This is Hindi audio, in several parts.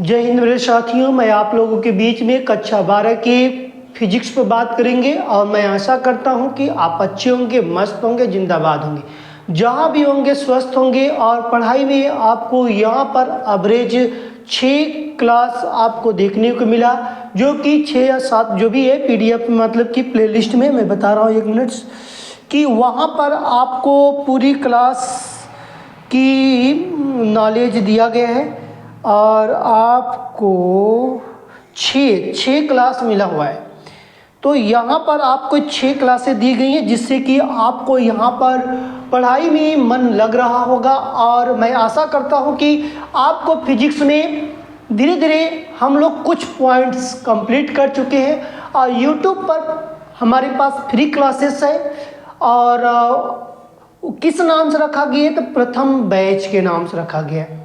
जय हिंद मेरे साथियों, मैं आप लोगों के बीच में कक्षा 12 के फिजिक्स पर बात करेंगे और मैं आशा करता हूं कि आप अच्छे होंगे, मस्त होंगे, जिंदाबाद होंगे, जहां भी होंगे स्वस्थ होंगे। और पढ़ाई में आपको यहां पर एवरेज 6 क्लास आपको देखने को मिला, जो कि 6 या 7 जो भी है पीडीएफ मतलब कि प्लेलिस्ट में मैं बता रहा हूँ 1 मिनट कि वहाँ पर आपको पूरी क्लास की नॉलेज दिया गया है और आपको 6 क्लास मिला हुआ है। तो यहाँ पर आपको 6 क्लासें दी गई हैं, जिससे कि आपको यहाँ पर पढ़ाई में मन लग रहा होगा। और मैं आशा करता हूँ कि आपको फिजिक्स में धीरे धीरे हम लोग कुछ पॉइंट्स कंप्लीट कर चुके हैं और यूट्यूब पर हमारे पास फ्री क्लासेस है। और किस नाम से रखा गया है? तो प्रथम बैच के नाम से रखा गया है।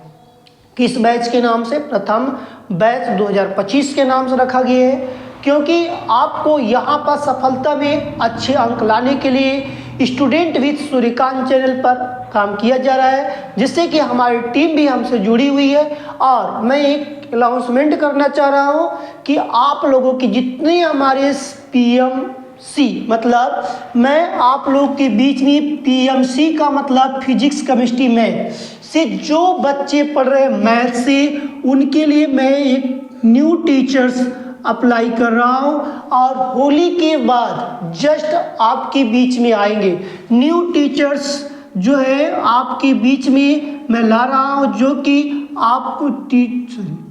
किस बैच के नाम से? प्रथम बैच 2025 के नाम से रखा गया है, क्योंकि आपको यहाँ पर सफलता में अच्छे अंक लाने के लिए स्टूडेंट विद सूर्यकांत चैनल पर काम किया जा रहा है, जिससे कि हमारी टीम भी हमसे जुड़ी हुई है। और मैं एक अनाउंसमेंट करना चाह रहा हूँ कि आप लोगों की जितने हमारे PMC मतलब मैं आप लोग के बीच में PMC का मतलब फिजिक्स केमिस्ट्री मैथ से जो बच्चे पढ़ रहे हैं मैथ से, उनके लिए मैं एक न्यू टीचर्स अप्लाई कर रहा हूँ और होली के बाद जस्ट आपके बीच में आएंगे। न्यू टीचर्स जो है आपके बीच में मैं ला रहा हूँ, जो कि आपको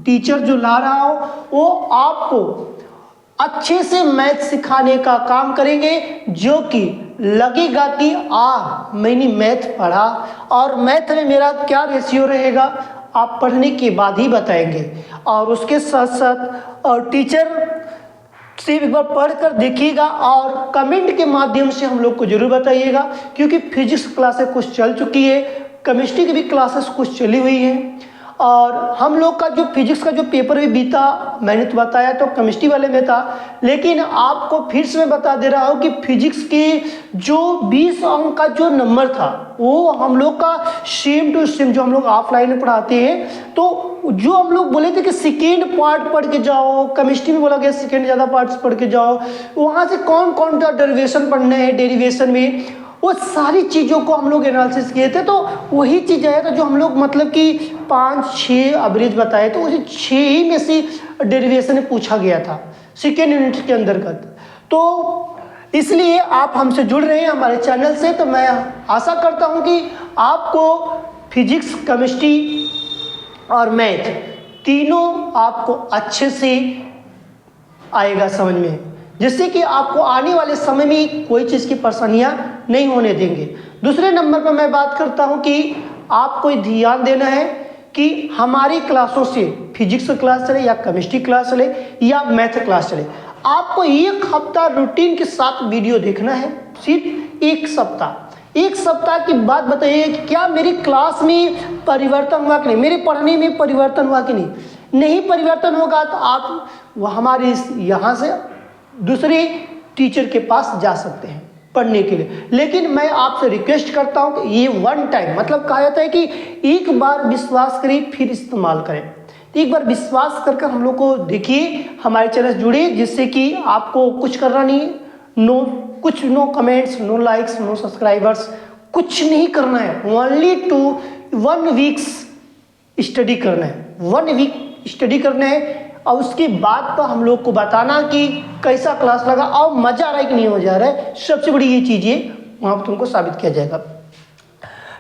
टीचर जो ला रहा हूँ वो आपको अच्छे से मैथ सिखाने का काम करेंगे, जो कि लगेगा कि मैंने मैथ पढ़ा और मैथ में मेरा क्या रेशियो रहेगा आप पढ़ने के बाद ही बताएंगे। और उसके साथ साथ और टीचर से एक बार पढ़ कर देखिएगा और कमेंट के माध्यम से हम लोग को जरूर बताइएगा, क्योंकि फिजिक्स क्लासेस कुछ चल चुकी है, केमिस्ट्री की भी क्लासेस कुछ चली हुई हैं। और हम लोग का जो फिजिक्स का जो पेपर भी बीता, मैंने तो बताया तो केमिस्ट्री वाले में था, लेकिन आपको फिर से मैं बता दे रहा हूँ कि फिजिक्स की जो 20 अंक का जो नंबर था वो हम लोग का सेम टू सेम जो हम लोग ऑफलाइन में पढ़ाते हैं। तो जो हम लोग बोले थे कि सेकेंड पार्ट पढ़ के जाओ, केमिस्ट्री में बोला गया सेकेंड ज़्यादा पार्ट्स पढ़ के जाओ, वहाँ से कौन कौन सा डेरिवेशन पढ़ना है, डेरिवेशन में वो सारी चीज़ों को हम लोग एनालिसिस किए थे। तो वही चीज़ आया था जो हम लोग मतलब कि 5-6 एवरेज बताए, तो उसी 6 ही में से डेरिवेशन में पूछा गया था सेकेंड यूनिट के अंतर्गत। तो इसलिए आप हमसे जुड़ रहे हैं हमारे चैनल से, तो मैं आशा करता हूं कि आपको फिजिक्स, केमिस्ट्री और मैथ तीनों आपको अच्छे से आएगा समझ में, जिससे कि आपको आने वाले समय में कोई चीज़ की परेशानियां नहीं होने देंगे। दूसरे नंबर पर मैं बात करता हूं कि आपको ध्यान देना है कि हमारी क्लासों से फिजिक्स क्लास चले या केमिस्ट्री क्लास चले या मैथ क्लास चले, आपको 1 हफ्ता रूटीन के साथ वीडियो देखना है। सिर्फ 1 सप्ताह की बात बताइए कि क्या मेरी क्लास में परिवर्तन हुआ कि नहीं, मेरे पढ़ने में परिवर्तन हुआ कि नहीं परिवर्तन होगा तो आप हमारे यहाँ से दूसरे टीचर के पास जा सकते हैं पढ़ने के लिए। लेकिन मैं आपसे रिक्वेस्ट करता हूं कि ये 1 टाइम मतलब कहा जाता है कि एक बार विश्वास करें फिर इस्तेमाल करें। तो एक बार विश्वास करके हम लोग को देखिए, हमारे चैनल से जुड़िए, जिससे कि आपको कुछ करना नहीं, no comments, no likes, no subscribers, कुछ नहीं करना है। ओनली 1 वीक्स स्टडी करना है, 1 वीक स्टडी करना है और उसके बाद तो हम लोग को बताना कि कैसा क्लास लगा और मजा आ रहा है कि नहीं हो जा रहा है। सबसे बड़ी ये चीज़ है, वहाँ पर तुमको साबित किया जाएगा।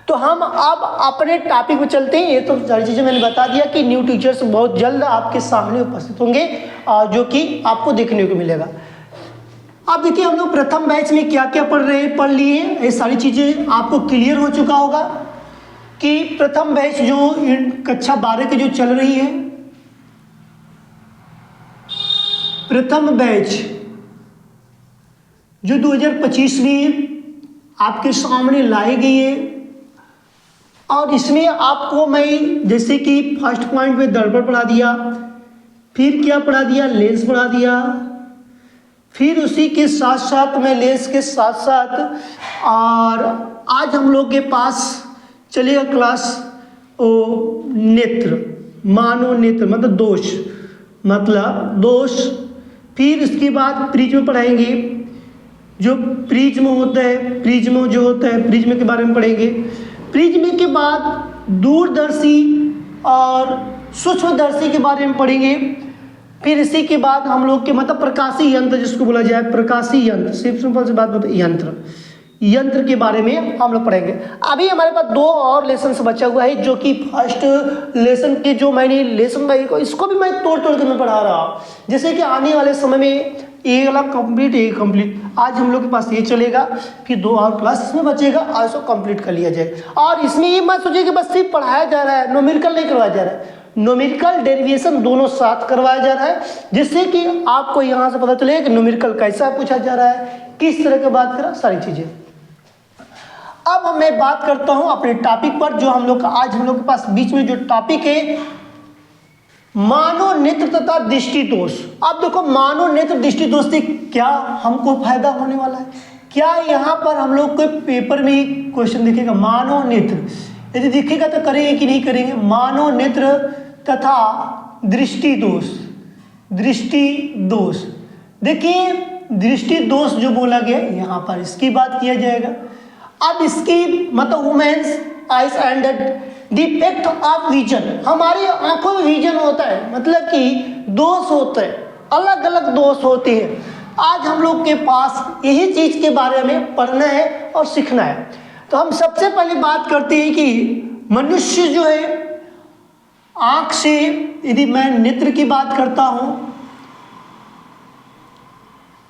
तो हम अब अपने टॉपिक पे चलते हैं। ये तो सारी चीज़ें मैंने बता दिया कि न्यू टीचर्स बहुत जल्द आपके सामने उपस्थित होंगे, जो कि आपको देखने को मिलेगा। अब देखिए हम लोग प्रथम बैच में क्या क्या पढ़ लिए, ये सारी चीज़ें आपको क्लियर हो चुका होगा कि प्रथम बैच जो कक्षा 12 की जो चल रही है, प्रथम बैच जो 2025 में आपके सामने लाई गई है, और इसमें आपको मैं जैसे कि फर्स्ट पॉइंट में दर्पण पढ़ा दिया, फिर क्या पढ़ा दिया, लेंस पढ़ा दिया, फिर उसी के साथ साथ में लेंस के साथ साथ और आज हम लोग के पास चलेगा क्लास नेत्र मानोनेत्र मतलब दोष, मतलब दोष। फिर इसके बाद प्रिज्म पढ़ाएंगे, जो प्रिज्म होता है, प्रिज्म जो होता है, प्रिज्म के बारे में पढ़ेंगे। प्रिज्म के बाद दूरदर्शी और सूक्ष्मदर्शी के बारे में पढ़ेंगे। फिर इसी के बाद हम लोग के मतलब प्रकाशी यंत्र जिसको बोला जाए, प्रकाशी यंत्र, सिंपल सी बात बताइए, यंत्र के बारे में हम लोग पढ़ेंगे। अभी हमारे पास 2 और लेसन बचा हुआ है, जो कि फर्स्ट लेसन के जो मैंने लेसन भाई को इसको भी मैं तोड़ के मैं पढ़ा रहा हूँ, जैसे कि आने वाले समय में ये वाला कंप्लीट आज हम लोग के पास ये चलेगा, फिर 2 और क्लास इसमें बचेगा, आज इसको कंप्लीट कर लिया जाएगा। और इसमें ये मत सोचिए कि बस सिर्फ पढ़ाया जा रहा है, न्यूमेरिकल नहीं करवाया जा रहा है, न्यूमेरिकल डेरिवेशन दोनों साथ करवाया जा रहा है, जिससे कि आपको यहाँ से पता चलेगा कि न्यूमेरिकल कैसा पूछा जा रहा है, किस तरह की बात करा, सारी चीज़ें। अब मैं बात करता हूँ अपने टॉपिक पर, जो हम लोग का आज हम लोग के पास बीच में जो टॉपिक है, मानोनेत्र तथा दृष्टि दोष। अब देखो मानोनेत्र दृष्टि दोष से क्या हमको फायदा होने वाला है, क्या यहाँ पर हम लोग के पेपर में क्वेश्चन दिखेगा मानोनेत्र, यदि दिखेगा तो करेंगे कि नहीं करेंगे। मानोनेत्र तथा दृष्टि दोष, दृष्टि दोष, देखिए दृष्टि दोष जो बोला गया यहाँ पर इसकी बात किया जाएगा। अब इसकी मतलब women's eyes and defect of vision, हमारी आंखों में विजन होता है, मतलब कि दोष होते हैं, अलग अलग दोष होते हैं। आज हम लोग के पास यही चीज के बारे में पढ़ना है और सीखना है। तो हम सबसे पहले बात करते हैं कि मनुष्य जो है आंख से, यदि मैं नेत्र की बात करता हूं,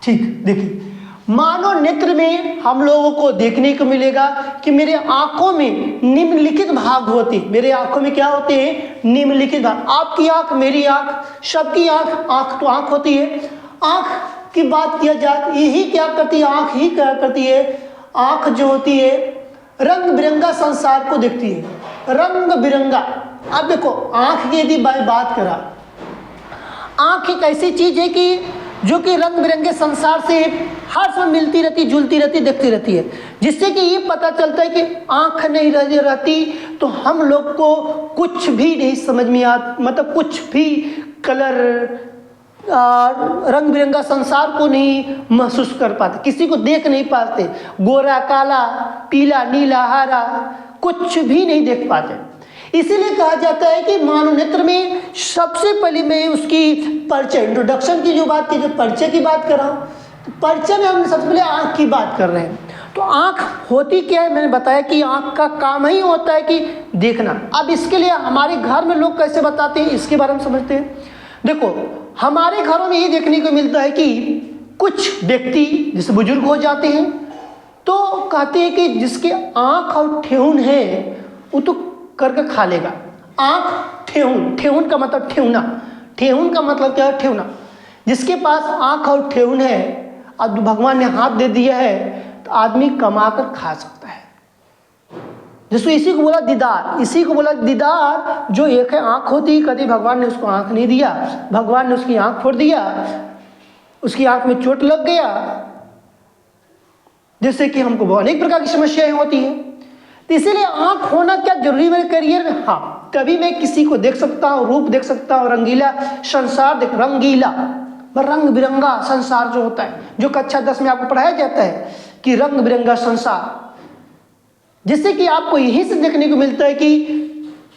ठीक, देखिए मानो नेत्र में हम लोगों को देखने को मिलेगा कि मेरे आंखों में निम्नलिखित भाग होते हैं। मेरे आंखों में क्या होते हैं? निम्नलिखित भाग। आपकी आंख, मेरी आंख, सबकी आंख, आंख तो आंख होती है। आंख की बात किया जाए, यही क्या करती है, आंख ही क्या करती है, आंख जो होती है रंग बिरंगा संसार को देखती है, रंग बिरंगा। अब देखो आंख की यदि बात करा, आंख एक ऐसी चीज है कि जो कि रंग बिरंगे संसार से हर समय मिलती रहती, जुलती रहती, देखती रहती है, जिससे कि ये पता चलता है कि आंख नहीं रहती तो हम लोग को कुछ भी नहीं समझ में आता, मतलब कुछ भी कलर रंग बिरंगा संसार को नहीं महसूस कर पाते, किसी को देख नहीं पाते, गोरा काला पीला नीला हरा कुछ भी नहीं देख पाते। इसीलिए कहा जाता है कि मानोनेत्र में सबसे पहले मैं उसकी परिचय, इंट्रोडक्शन की जो बात की, जो परिचय की बात कर रहा हूँ, तो परिचय में हम सबसे पहले आँख की बात कर रहे हैं। तो आँख होती क्या है, मैंने बताया कि आँख का काम ही होता है कि देखना। अब इसके लिए हमारे घर में लोग कैसे बताते हैं, इसके बारे में समझते हैं। देखो हमारे घरों में ये देखने को मिलता है कि कुछ व्यक्ति जैसे बुजुर्ग हो जाते हैं तो कहते हैं कि जिसके आँख और ठेहुन है वो तो करके खा लेगा। आँख ठेहुन, ठेहुन का मतलब ठेहुना, ठेहुन का मतलब क्या है, ठेहुना। जिसके पास आँख और ठेहुन है, अब भगवान ने हाथ दे दिया है तो आदमी कमा कर खा सकता है। जिसको इसी को बोला दीदार, इसी को बोला दीदार। जो एक है आँख होती, कभी भगवान ने उसको आँख नहीं दिया, भगवान ने उसकी आँख फोड़ दिया, उसकी आँख में चोट लग गया, जिससे कि हमको अनेक प्रकार की समस्याएं होती हैं। तो इसीलिए आँख होना क्या जरूरी मेरे करियर में? हाँ, तभी मैं किसी को देख सकता हूँ, रूप देख सकता हूँ, रंगीला संसार देख, रंगीला रंग बिरंगा संसार जो होता है, जो कक्षा 10 में आपको पढ़ाया जाता है कि रंग बिरंगा संसार, जिससे कि आपको यही से देखने को मिलता है कि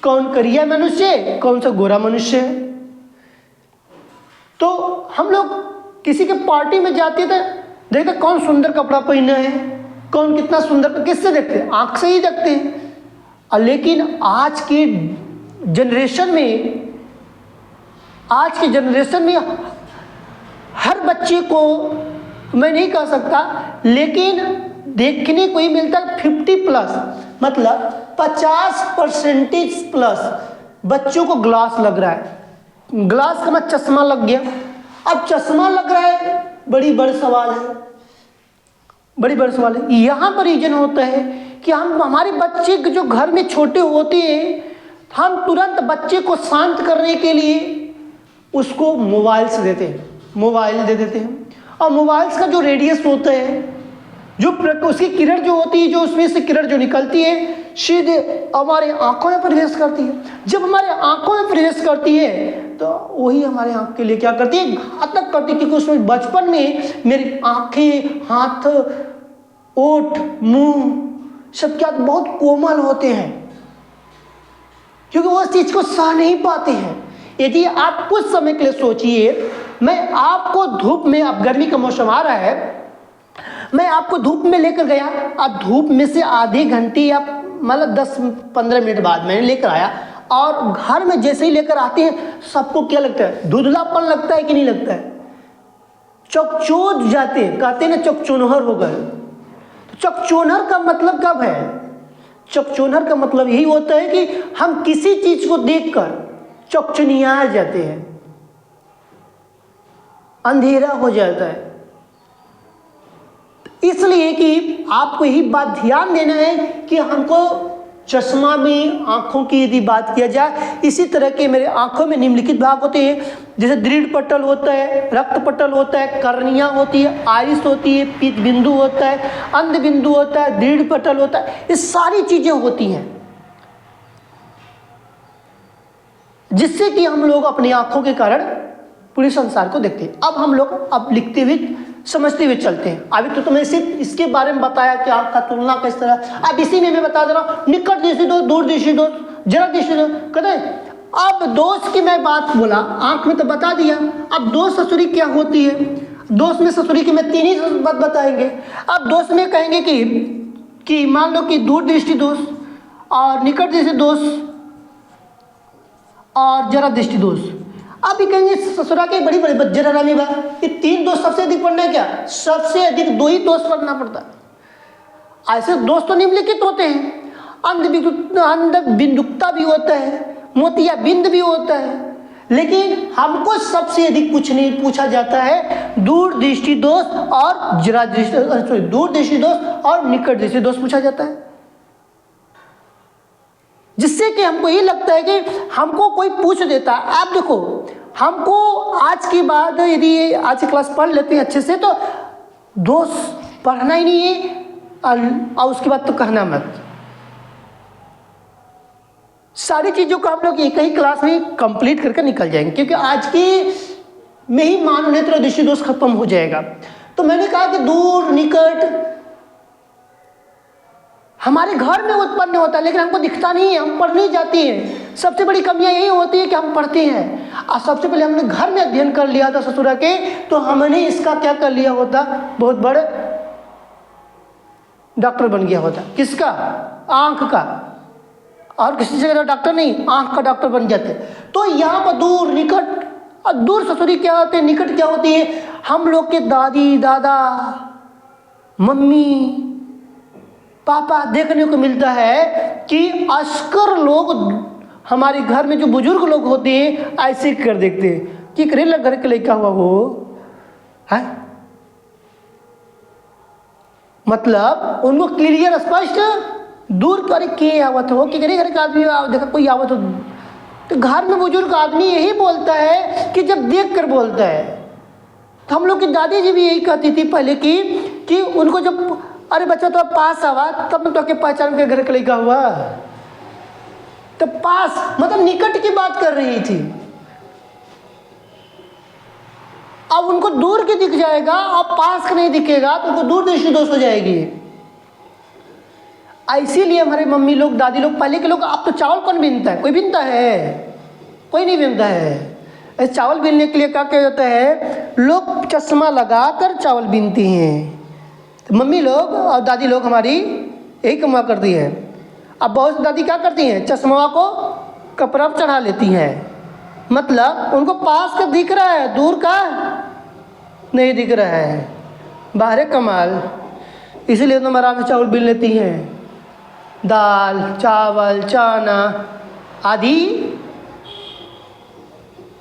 कौन करिया मनुष्य है, कौन सा गोरा मनुष्य है। तो हम लोग किसी के पार्टी में जाते थे, देखते कौन सुंदर कपड़ा पहना है, कौन कितना सुंदर, किससे देखते हैं? आँख से ही देखते हैं। लेकिन आज की जनरेशन में हर बच्चे को मैं नहीं कह सकता, लेकिन देखने को ही मिलता है 50+, मतलब 50% प्लस बच्चों को ग्लास लग रहा है। ग्लास का मतलब चश्मा लग गया। अब चश्मा लग रहा है, बड़ी बड़ा सवाल है, बड़ी बड़ा सवाल है। यहाँ पर रीजन होता है कि हम हमारे बच्चे जो घर में छोटे होते हैं, हम तुरंत बच्चे को शांत करने के लिए उसको मोबाइल से देते हैं, मोबाइल दे देते हैं। और मोबाइल्स का जो रेडियस होता है उसकी किरण जो होती है, जो उसमें से किरण जो निकलती है सीधे हमारे आंखों में प्रवेश करती है। जब हमारे आंखों में प्रवेश करती है तो वही हमारे आंख के लिए क्या करती है, घातक करती है। क्योंकि उसमें बचपन में मेरी आंखें, हाथ, ओठ, मुंह सब क्या बहुत कोमल होते हैं, क्योंकि वो उस चीज को सह नहीं पाते हैं। यदि आप कुछ समय के लिए सोचिए, मैं आपको धूप में, अब गर्मी का मौसम आ रहा है, मैं आपको धूप में लेकर गया, अब धूप में से आधे घंटे या मतलब 10-15 मिनट बाद मैंने लेकर आया, और घर में जैसे ही लेकर आते हैं सबको क्या लगता है, धुंधलापन लगता है कि नहीं लगता है, चकचोज जाते हैं, कहते हैं ना चकचोनहर हो गए। तो चकचोनहर का मतलब कब है, चकचोनहर का मतलब यही होता है कि हम किसी चीज को देखकर चकचुनिया जाते हैं, अंधेरा हो जाता है। इसलिए कि आपको यही बात ध्यान देना है कि हमको चश्मा में, आंखों की यदि बात किया जाए, इसी तरह के मेरे आंखों में निम्नलिखित भाग होते हैं, जैसे दृढ़ पटल होता है, रक्त पटल होता है, कर्निया होती है, आइरिस होती है, पीत बिंदु होता है, अंध बिंदु होता है, दृढ़ पटल होता है, ये सारी चीजें होती हैं जिससे कि हम लोग अपनी आंखों के कारण पूरे संसार को देखते हैं। अब हम लोग अब लिखते हुए समझते हुए चलते हैं। अभी तो तुम्हें सिर्फ इसके बारे में बताया कि आंख का तुलना किस तरह, अब इसी में मैं बता दे रहा हूँ, निकट दृष्टि दोष, दूर दृष्टि दोष, जरा दृष्टि दोष। कहते हैं अब दोष की मैं बात बोला, आंख में तो बता दिया, अब दोष ससुरी क्या होती है। दोष में ससुरी की मैं 3 ही बात बताएंगे। अब दोष में कहेंगे कि मान लो कि दूर दृष्टि दोष और निकट दृष्टि दोष और जरा दृष्टि दोष। अब ये कहेंगे ससुरा के बड़ी बड़ी जरा रामी बा, ये 3 दोष सबसे अधिक पढ़ना है क्या, सबसे अधिक 2 ही दोष पढ़ना पड़ता है। ऐसे दोष तो निम्नलिखित होते हैं, अंध बिंदुकता भी होता है, मोतिया बिंद भी होता है, लेकिन हमको सबसे अधिक कुछ नहीं पूछा जाता है, दूर दृष्टि दोष और जरा दृष्टि, दूर दृष्टि दोष और निकट दृष्टि दोष पूछा जाता है। जिससे कि हमको ये लगता है कि हमको कोई पूछ देता है। आप देखो, हमको आज के बाद यदि आज की क्लास पढ़ लेते हैं अच्छे से तो दोष पढ़ना ही नहीं है, और उसके बाद तो कहना मत। सारी चीज़ों को हम लोग एक ही क्लास में कंप्लीट करके निकल जाएंगे, क्योंकि आज की में ही मान नेत्र दृष्टि दोष खत्म हो जाएगा। तो मैंने कहा कि दूर निकट हमारे घर में उत्पन्न होता है, लेकिन हमको दिखता नहीं है, हम पढ़ नहीं जाती हैं। सबसे बड़ी कमियां यही होती है कि हम पढ़ते हैं, और सबसे पहले हमने घर में अध्ययन कर लिया था ससुरा के, तो हमने इसका क्या कर लिया होता, बहुत बड़े डॉक्टर बन गया होता। किसका, आंख का, और किसी जगह डॉक्टर नहीं, आंख का डॉक्टर बन जाते। तो यहाँ पर दूर निकट, और दूर ससुरी क्या होते हैं, निकट क्या होती है, हम लोग के दादी दादा मम्मी पापा देखने को मिलता है कि अस्कर लोग, हमारे घर में जो बुजुर्ग लोग होते हैं ऐसे कर देखते हैं कि करेला घर के लेकर हुआ वो है, मतलब उनको क्लियर स्पष्ट दूर करे के आवत हो कि घर का आदमी देखा कोई आवत हो। तो घर में बुजुर्ग आदमी यही बोलता है कि जब देख कर बोलता है। तो हम लोग की दादी जी भी यही कहती थी पहले कि उनको जब अरे बच्चा तो पास आवा तब तो के पहचान के घर के लेकर हुआ, तो पास मतलब निकट की बात कर रही थी। अब उनको दूर के दिख जाएगा और पास का नहीं दिखेगा तो उनको दूर दृष्टि दोष हो जाएगी। इसीलिए हमारे मम्मी लोग, दादी लोग, पहले के लोग, अब तो चावल कौन बीनता है, कोई बीनता है, कोई नहीं बीनता है। चावल बीनने के लिए क्या किया जाता है, लोग चश्मा लगाकर चावल बीनती हैं। मम्मी लोग और दादी लोग हमारी यही कमा करती है। अब बहुत दादी क्या करती हैं, चश्मा को कपड़ा पर चढ़ा लेती हैं, मतलब उनको पास का दिख रहा है, दूर का नहीं दिख रहा है, बाहर कमाल। इसीलिए तो आराम से चावल बीन लेती हैं, दाल चावल चना आदि।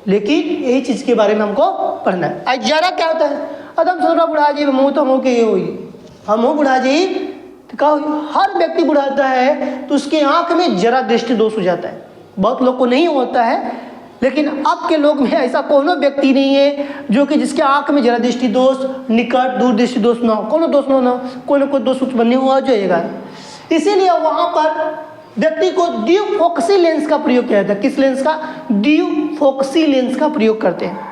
लेकिन यही चीज़ के बारे में हमको पढ़ना है। जरा क्या होता है, अदम सोना बुढ़ा जी मुँह तो मुँह के ये हुई, हम हो बुढ़ा जी तो क्या, हर व्यक्ति बुढ़ाता है तो उसकी आंख में जरा दृष्टि दोष हो जाता है। बहुत लोग को नहीं होता है, लेकिन अब के लोग में ऐसा कोनो व्यक्ति नहीं है जो कि जिसके आंख में जरा दृष्टि दोष, निकट दूर दृष्टि दोष ना हो, कोनो दोष ना हो, कोई ना कोई दोष उत्पन्न हो जाएगा। इसीलिए वहाँ पर व्यक्ति को द्विफोकसी लेंस का प्रयोग किया जाता है। किस लेंस का? द्विफोकसी लेंस का प्रयोग करते हैं।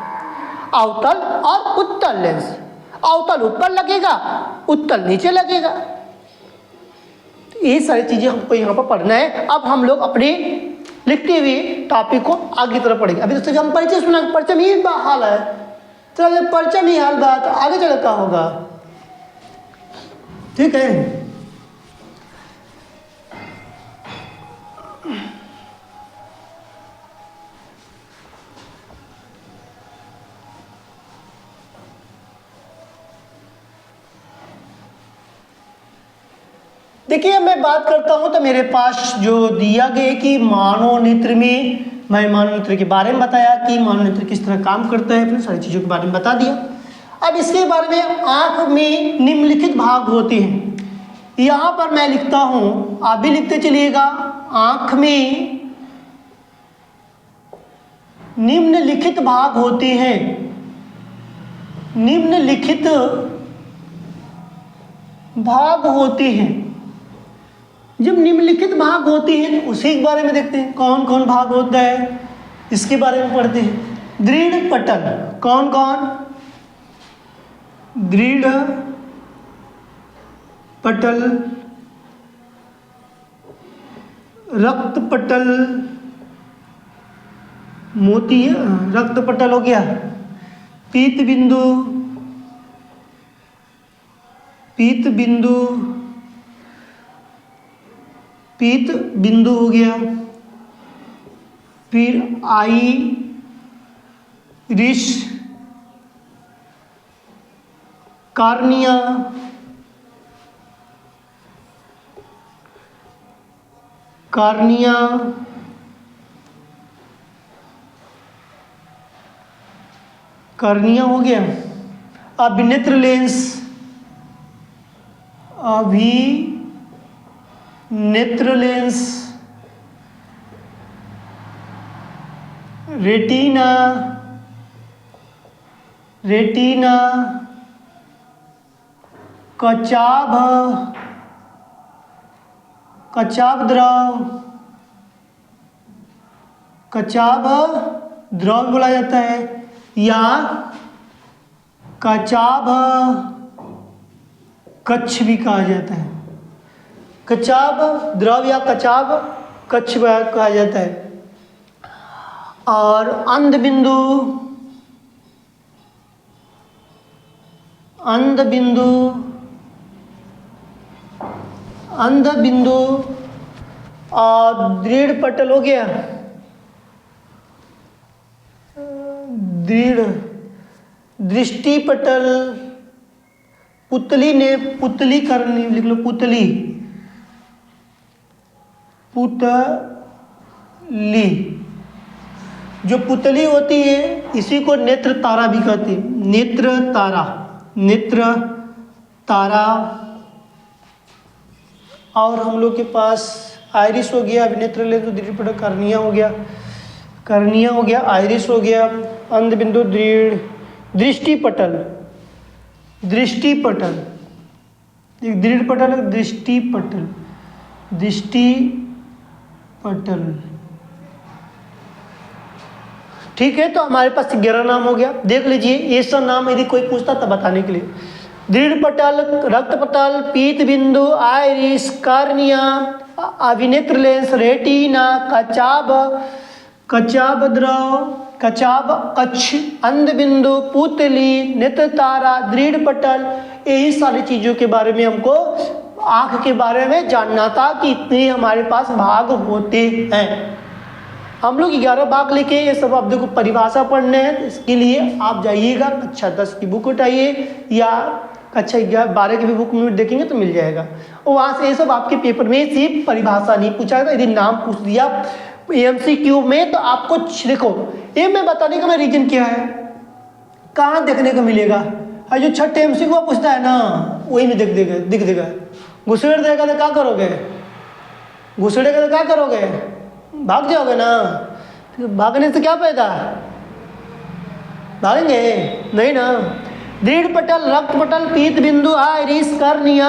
अवतल और उत्तल लेंस, अवतल ऊपर लगेगा, उत्तल नीचे लगेगा। ये सारी चीजें हमको यहाँ पर पढ़ना है। अब हम लोग अपने लिखते हुए टॉपिक को आगे तरफ पढ़ेंगे। अभी तो हम परिचय सुना, परिचय में ही हाल है, तो जब परिचय में हाल बात आगे चल क्या होगा, ठीक है। देखिए मैं बात करता हूं तो मेरे पास जो दिया गया कि मानव नेत्र में, मैं मानव नेत्र के बारे में बताया कि मानव नेत्र किस तरह काम करता है, फिर सारी चीज़ों के बारे में बता दिया। अब इसके बारे में आँख में निम्नलिखित भाग होते हैं। यहाँ पर मैं लिखता हूँ, आप भी लिखते चलिएगा। आँख में निम्नलिखित भाग होते हैं। निम्नलिखित भाग होते हैं। जब निम्नलिखित भाग होते हैं तो उसी के बारे में देखते हैं, कौन कौन भाग होता है, इसके बारे में पढ़ते हैं। दृढ़ पटल, कौन कौन? दृढ़ पटल, रक्त पटल, मोती, रक्त पटल हो गया, पीत बिंदु, पीत बिंदु, पीत बिंदु हो गया, फिर आई रिश, कार्निया, कार्निया, कार्निया हो गया, अभिनेत्र लेंस, नेत्र लेंस, रेटिना, रेटिना, कचाभ, कचाभ द्रव, कचाभ द्रव बोला जाता है, या कचाभ कच्छ भी कहा जाता है। कचाभ द्रव या कचाभ कच्छ कहा जाता है। और अंध बिंदु, अंध बिंदु, अंध बिंदु और दृढ़ पटल हो गया, दृढ़ दृष्टि पटल, पुतली ने, पुतली करनी लिख लो, पुतली, पुतली, जो पुतली होती है इसी को नेत्र तारा भी कहते हैं। नेत्र तारा, नेत्र तारा। और हम लोग के पास आइरिस हो गया, अभिनेत्र लेंस, दृढ़ पटल, कर्निया हो गया, कर्निया हो गया, आइरिस हो गया, अंध बिंदु, दृढ़ दृष्टि पटल, दृष्टि पटल, एक दृढ़ पटल, दृष्टि पटल, दृष्टि पटल। ठीक है, तो हमारे पास 11 नाम हो गया। देख लीजिए, ये सब नाम यदि कोई पूछता तब बताने के लिए। दृढ़ पटल, रक्त पटल, पीत बिंदु, आइरिस, कार्निया, अभिनेत्र लेंस, रेटिना, कचाभ, कचाभ द्रव, कचाभ कच्छ, अंध बिंदु, पुतली, नेत्र तारा, दृढ़ पटल, यही सारी चीज़ों के बारे में हमको आँख के बारे में जानना था कि इतने हमारे पास भाग होते हैं। हम लोग 11 भाग लेके ये सब आप देखो परिभाषा पढ़ने हैं, तो इसके लिए आप जाइएगा कक्षा 10 की बुक उठाइए या कक्षा 12 की भी बुक में देखेंगे तो मिल जाएगा। और वहाँ से ये सब आपके पेपर में सिर्फ परिभाषा नहीं पूछा जाता। यदि नाम पूछ दिया MCQ में तो आपको देखो, ये मैं बताने का मैं रीजन क्या है, कहाँ देखने को मिलेगा। और जो छठे MCQ पूछता है ना, वही में दिख देगा। घुसेड़ देगा तो क्या करोगे, घुसेड़ेगा तो क्या करोगे, भाग जाओगे ना। तो भागने से क्या फायदा, भागेंगे नहीं ना। दृढ़ पटल, रक्त पटल, पीत बिंदु, आइरिस, कर्निया,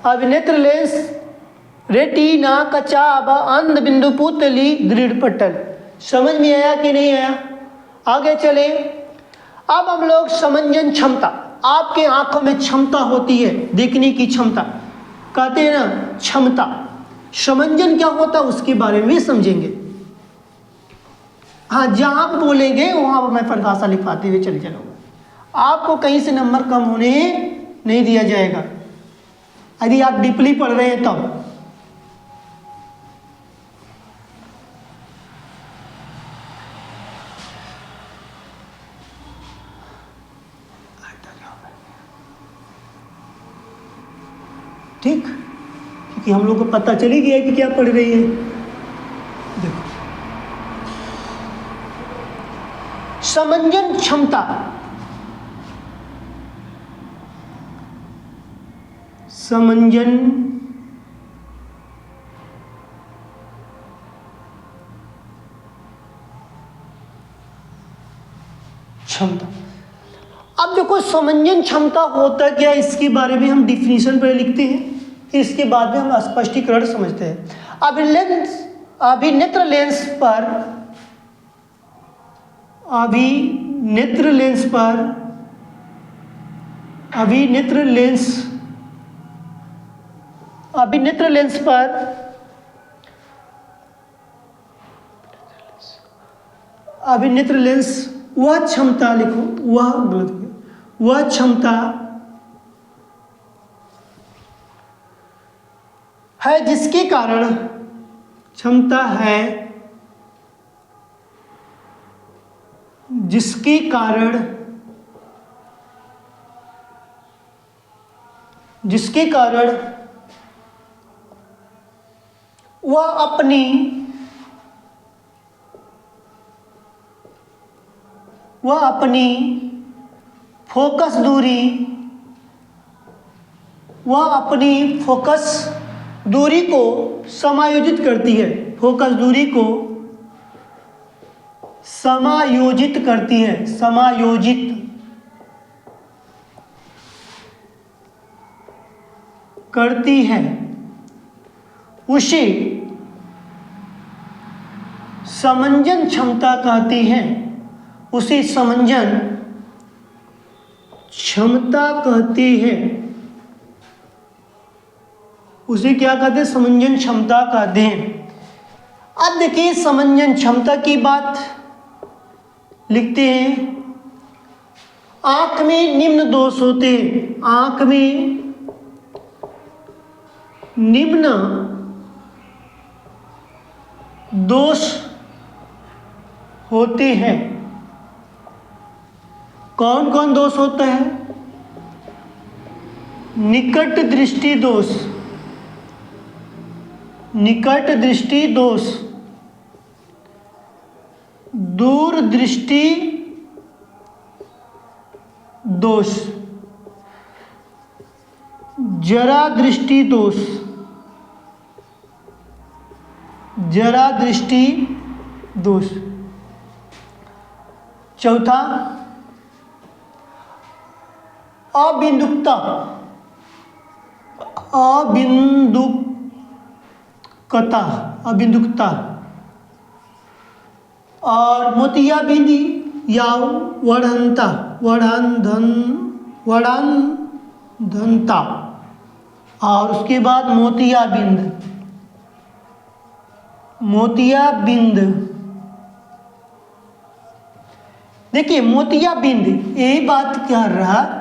अभिनेत्र लेंस, रेटिना, कचाब, अंध बिंदु, पुतली, दृढ़ पटल। समझ में आया कि नहीं आया? आगे चले। अब हम लोग समंजन क्षमता, आपके आंखों में क्षमता होती है देखने की क्षमता, कहते हैं ना क्षमता, समंजन क्या होता है उसके बारे में भी समझेंगे। हाँ, जहाँ आप बोलेंगे वहाँ मैं परिभाषा लिखवाते हुए चले चलूँगा, आपको कहीं से नंबर कम होने नहीं दिया जाएगा यदि आप डीपली पढ़ रहे हैं तब। ठीक, क्योंकि हम लोग को पता चल ही गया कि क्या पढ़ रही है। देखो, समंजन क्षमता, समंजन क्षमता। अब देखो समंजन क्षमता होता क्या, इसके बारे में हम डिफिनीशन पहले लिखते हैं, फिर इसके बाद में हम स्पष्टीकरण समझते हैं। अभिनेत्र लेंस पर, अभिनेत्र लेंस पर, अभिनेत्र लेंस, अभिनेत्र लेंस पर अभिनेत्र लेंस वह क्षमता, लिखो वह गलत हो गया, वह क्षमता है जिसके कारण, क्षमता है जिसके कारण, जिसके कारण वह अपनी, वह अपनी फोकस दूरी, वह अपनी फोकस दूरी को समायोजित करती है, फोकस दूरी को समायोजित करती है, समायोजित करती है, उसे समंजन क्षमता कहती है, उसे समंजन क्षमता कहती है, उसे क्या कहते हैं, समंजन क्षमता कहते हैं। अब देखिए समंजन क्षमता की बात लिखते हैं। आंख में निम्न दोष होते हैं, आंख में निम्न दोष होते हैं। कौन कौन दोष होता है? निकट दृष्टि दोष, निकट दृष्टि दोष, दूर दृष्टि दोष, जरा दृष्टि दोष, जरा दृष्टि दोष। चौथा अबिंदुकता, अबिंदुकता, अबिंदुकता और मोतियाबिंदी या वढ़नता, वढ़ांधनता और उसके बाद मोतियाबिंद, मोतियाबिंद। देखिए मोतियाबिंद यही बात कह रहा है।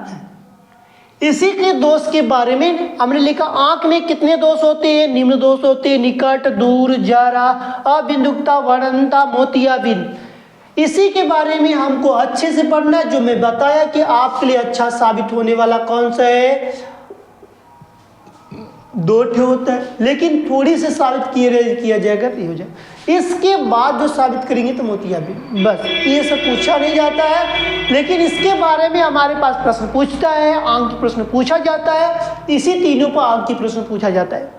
इसी के दोष के बारे में हमने लिखा, आंख में कितने दोष होते हैं? निम्न दोष होते हैं, निकट, दूर, जरा, अबिंदुकता, वर्णनता, मोतियाबिंद। इसी के बारे में हमको अच्छे से पढ़ना है, जो मैं बताया कि आपके लिए अच्छा साबित होने वाला कौन सा है, दो ठे होता है, लेकिन थोड़ी से साबित किया जाएगा तो हो जाए। इसके बाद जो साबित करेंगे तो मोतियाबिंद, बस ये सब पूछा नहीं जाता है, लेकिन इसके बारे में हमारे पास प्रश्न पूछता है, अंक प्रश्न पूछा जाता है, इसी तीनों पर अंक की प्रश्न पूछा जाता है।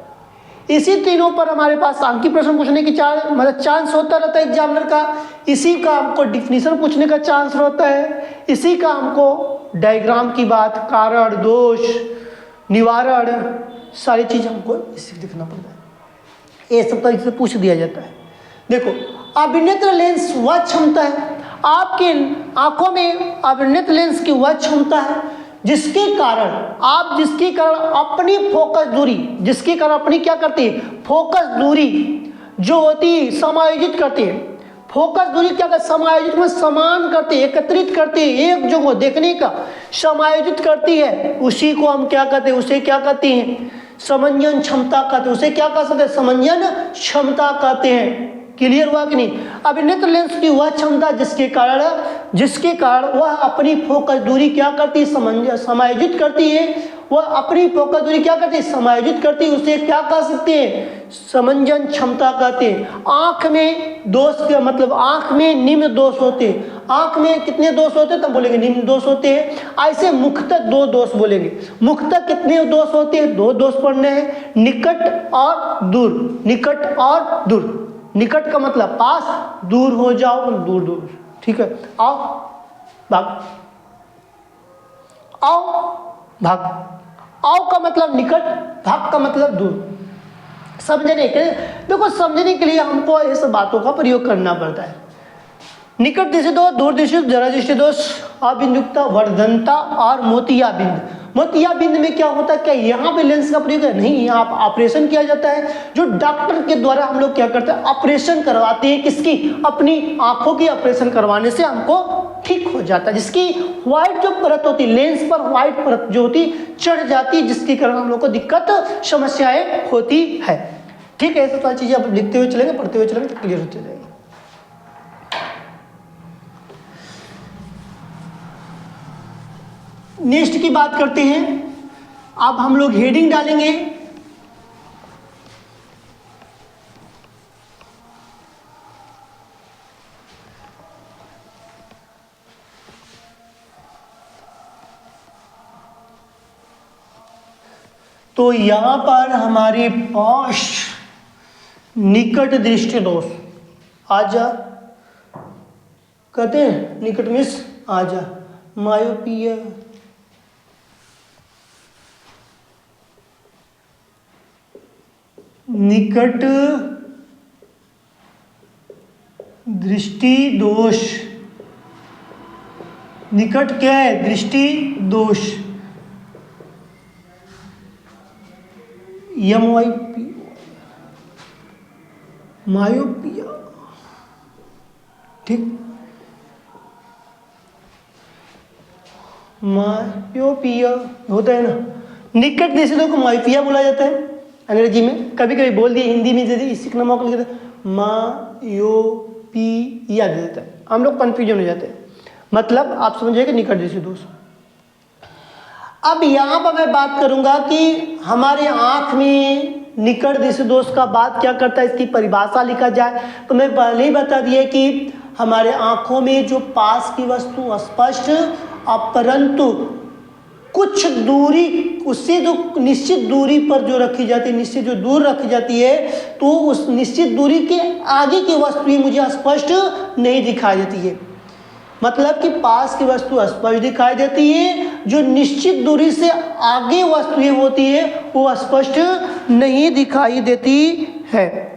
इसी तीनों पर हमारे पास सांख्यिक प्रश्न पूछने की चांस होता रहता है एग्जामिनर का। इसी का हमको डिफिनीशन पूछने का चांस रहता है। इसी का हमको डायग्राम की बात, कारण, दोष, निवारण, सारी चीज हमको इसी दिखना पड़ता है। ये सब तरीके से पूछ दिया जाता है। देखो, अभिनेत्र लेंस वह क्षमता है, आपके आंखों में अभिनेत्र लेंस की वह क्षमता है जिसके कारण अपनी फोकस दूरी, जिसके कारण अपनी क्या करती है, फोकस दूरी जो होती है समायोजित करती है। फोकस दूरी क्या करती है, समायोजित में समान करती है, एकत्रित करती है, एक जगह देखने का समायोजित करती है। उसी को हम क्या कहते हैं, उसे क्या कहते हैं, समंजन क्षमता कहते हैं। उसे क्या कह सकते हैं, समंजन क्षमता कहते हैं। क्लियर हुआ कि नहीं। अभिनेत्र लेंस की वह क्षमता जिसके कारण वह अपनी फोकस दूरी क्या करती है, समायोजित करती है। वह अपनी फोकस दूरी क्या करती है, समायोजित करती है। उसे क्या कह सकते हैं, समंजन क्षमता कहते हैं। आंख में दोष का मतलब, आंख में निम्न दोष होते हैं। आंख में कितने दोष होते हैं, तब बोलेंगे निम्न दोष होते हैं। ऐसे मुख्यतः दो दोष बोलेंगे। मुख्यतः कितने दोष होते हैं, दो दोष पढ़ने हैं, निकट और दूर। निकट और दूर। निकट का मतलब पास, दूर हो जाओ, दूर दूर। ठीक है, आओ भाग, आओ भाग। आओ का मतलब निकट, भाग का मतलब दूर। समझने के लिए, देखो समझने के लिए हमको इस बातों का प्रयोग करना पड़ता है। निकट दृष्टि दोष, दूर दृष्टि, जरा दृष्टि दोष, अबिंदुकता, वर्धनता और मोतिया बिंद। मोतिया बिंद में क्या होता है, क्या यहाँ पे लेंस का प्रयोग है, नहीं, यहाँ ऑपरेशन किया जाता है। जो डॉक्टर के द्वारा हम लोग क्या करते हैं, ऑपरेशन करवाते हैं। किसकी, अपनी आंखों की ऑपरेशन करवाने से हमको ठीक हो जाता है। जिसकी व्हाइट जो परत होती है, लेंस पर व्हाइट परत जो होती चढ़ जाती है, जिसके कारण हम लोग को दिक्कत, समस्याएं होती है। ठीक है, ये सब सारी चीजें आप लिखते हुए चलेंगे, पढ़ते हुए चलेंगे तो क्लियर होते जाएगी। नेक्स्ट की बात करते हैं। अब हम लोग हेडिंग डालेंगे। तो यहां पर हमारे पास निकट दृष्टि दोष आजा कहते हैं, निकट मिस आजा, मायोपिया, निकट दृष्टि दोष। निकट क्या है, दृष्टि दोष, MYP, मायोपिया। ठीक, मायोपिया होता है ना। निकट दृष्टि दोष को मायोपिया बोला जाता है अंग्रेजी में। कभी कभी बोल दिए हिंदी में, जैसे इसी का मौका लिखते हैं मायोपिया दे देता है, हम लोग कंफ्यूजन हो जाते हैं। मतलब आप समझिए निकट दृष्टि दोष। अब यहाँ पर मैं बात करूंगा कि हमारे आंख में निकट दृष्टि दोष का बात क्या करता है, इसकी परिभाषा लिखा जाए तो मैं पहले ही बता दिया कि हमारे आंखों में जो पास की वस्तु स्पष्ट अपरंतु कुछ दूरी, उससे जो निश्चित दूरी पर जो रखी जाती है, निश्चित जो दूर रखी जाती है, तो उस निश्चित दूरी के आगे की वस्तुएं मुझे स्पष्ट नहीं दिखाई देती है। मतलब कि पास की वस्तु स्पष्ट दिखाई देती है, जो निश्चित दूरी से आगे वस्तुएं होती है वो स्पष्ट नहीं दिखाई देती है।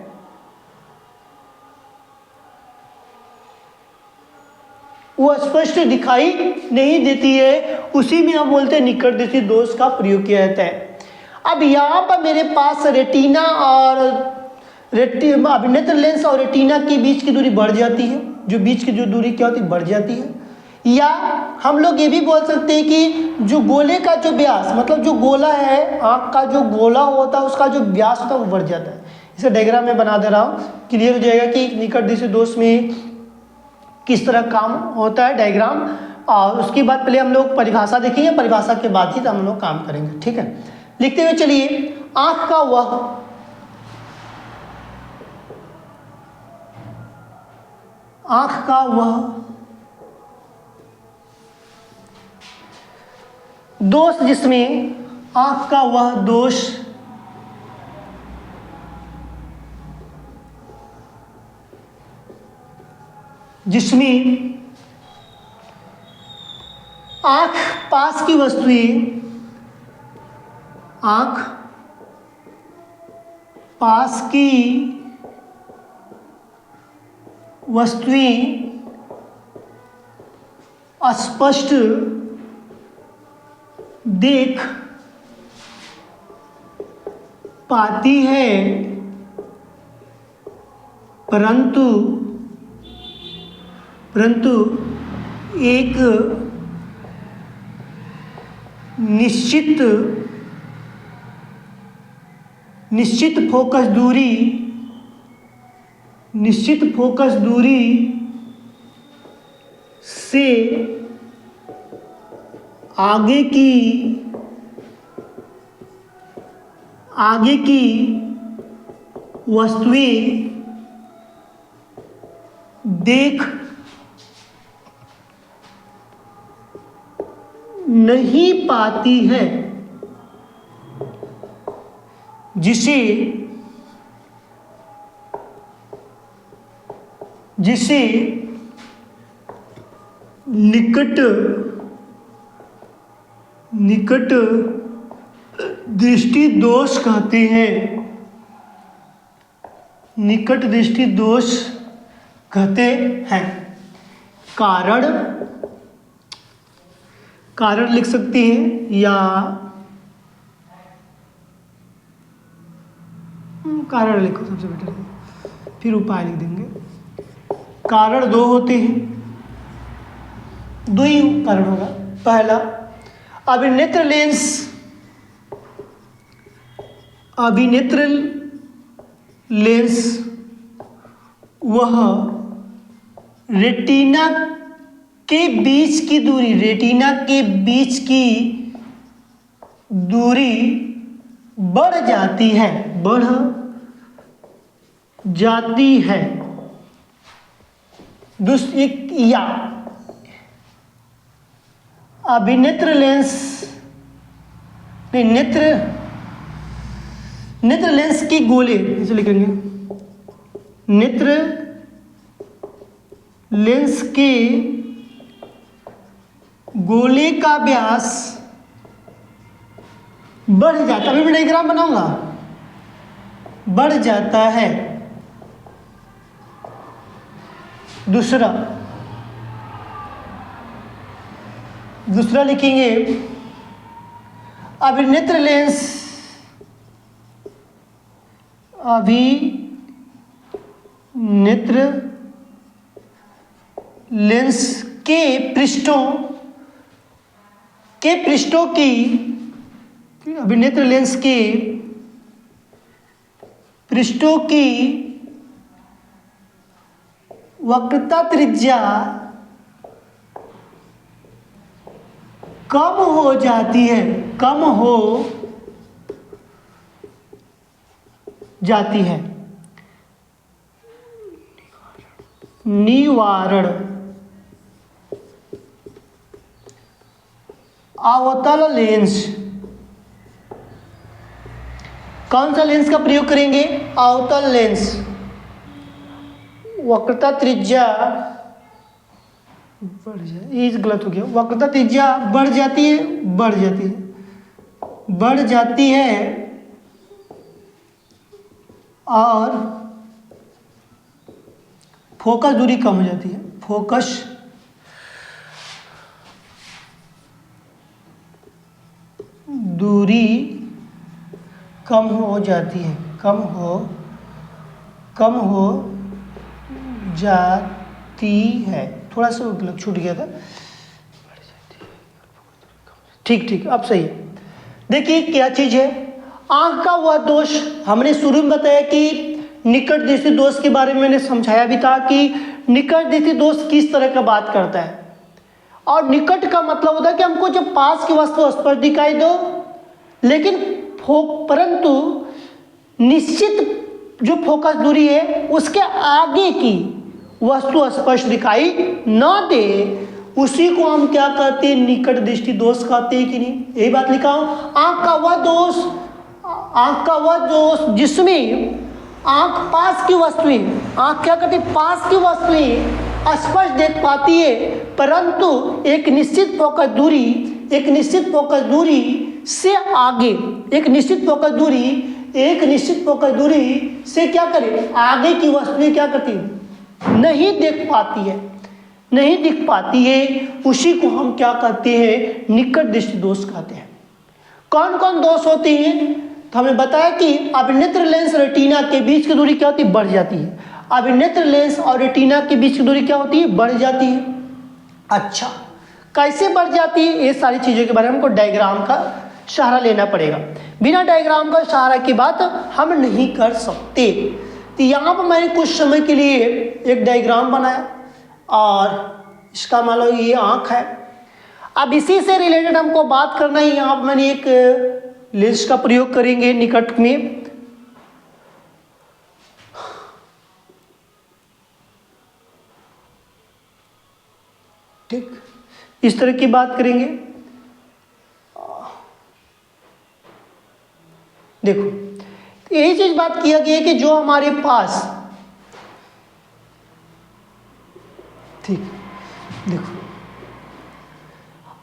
वो स्पष्ट दिखाई नहीं देती है, उसी में हम बोलते हैं निकट दृष्टि दोष का प्रयोग किया जाता है। अब यहाँ पर मेरे पास रेटिना और अभिनेत्र लेंस और रेटिना के बीच की दूरी बढ़ जाती है। जो बीच की जो दूरी क्या होती है, बढ़ जाती है। या हम लोग ये भी बोल सकते हैं कि जो गोले का जो व्यास, मतलब जो गोला है, आँख का जो गोला होता है उसका जो व्यास होता है वो बढ़ जाता है। इसे डायग्राम में बना दे रहा हूँ, क्लियर हो जाएगा कि निकट दृष्टि दोष में किस तरह काम होता है डायग्राम। और उसके बाद पहले हम लोग परिभाषा देखेंगे, परिभाषा के बाद ही हम लोग काम करेंगे। ठीक है, लिखते हुए चलिए। आँख का वह दोष जिसमें आँख का वह दोष जिसमें आंख पास की वस्तुएं, आंख पास की वस्तुएं स्पष्ट देख पाती है, परंतु एक निश्चित फोकस दूरी से आगे की वस्तुएं देख नहीं पाती है, जिसे निकट दृष्टि दोष कहते हैं। निकट दृष्टि दोष कहते हैं। कारण लिख सकते हैं या कारण लिखो सबसे बेटर है, फिर उपाय लिख देंगे। कारण दो होते हैं, दो ही कारण होगा। पहला, अभिनेत्र लेंस वह रेटिना के बीच की दूरी बढ़ जाती है या अभिनेत्र लेंस नेत्र लेंस की गोले, इसे लिखेंगे, नेत्र लेंस के गोले का व्यास बढ़ जाता, अभी मैं डायग्राम बनाऊंगा, बढ़ जाता है। दूसरा लिखेंगे, अभिनेत्र लेंस के पृष्ठों की, अभिनेत्र लेंस के पृष्ठों की वक्रता त्रिज्या कम हो जाती है, निवारण अवतल लेंस, कौन सा लेंस का प्रयोग करेंगे? अवतल लेंस। वक्रता त्रिज्या बढ़ जाए, ये गलत हो गया, वक्रता त्रिज्या बढ़ जाती है और फोकस दूरी कम हो जाती है, फोकस दूरी कम हो जाती है, कम हो जाती है। थोड़ा सा गलत छूट गया था, ठीक अब सही है। देखिए क्या चीज है, आंख का वह दोष, हमने शुरू में बताया कि निकट दृष्टि दोष के बारे में मैंने समझाया भी था कि निकट दृष्टि दोष किस तरह का बात करता है। और निकट का मतलब होता है कि हमको जब पास की वस्तु स्पष्ट दिखाई दो, लेकिन परंतु निश्चित जो फोकस दूरी है उसके आगे की वस्तु स्पष्ट दिखाई न दे, उसी को हम क्या कहते हैं? निकट दृष्टि दोष कहते हैं कि नहीं? यही बात लिखा हूं। आंख का वह दोष जिसमें आंख पास की वस्तुएं, आंख क्या करती? पास की वस्तुएं स्पष्ट देख पाती है, परंतु एक निश्चित फोकस दूरी से आगे, एक निश्चित फोकस दूरी से क्या करे, आगे की वस्तुएं क्या करती है, नहीं दिख पाती है। उसी को हम क्या कहते हैं, निकट दृष्टि दोष कहते हैं। कौन कौन दोष होते हैं, तो हमने बताया कि अभिनेत्र लेंस रेटिना के बीच की दूरी क्या होती है, बढ़ जाती है। अभिनेत्र लेंस और रेटिना के बीच की दूरी क्या होती है, बढ़ जाती है। अच्छा, कैसे बढ़ जाती है, ये सारी चीज़ों के बारे में हमको डायग्राम का सहारा लेना पड़ेगा। बिना डायग्राम का सहारा की बात हम नहीं कर सकते। तो यहाँ पर मैंने कुछ समय के लिए एक डायग्राम बनाया और इसका मान लो ये आँख है। अब इसी से रिलेटेड हमको बात करना है। यहाँ पर मैंने एक लेंस का प्रयोग करेंगे निकट में। ठीक, इस तरह की बात करेंगे। देखो, यही चीज बात किया गया है कि जो हमारे पास, ठीक, देखो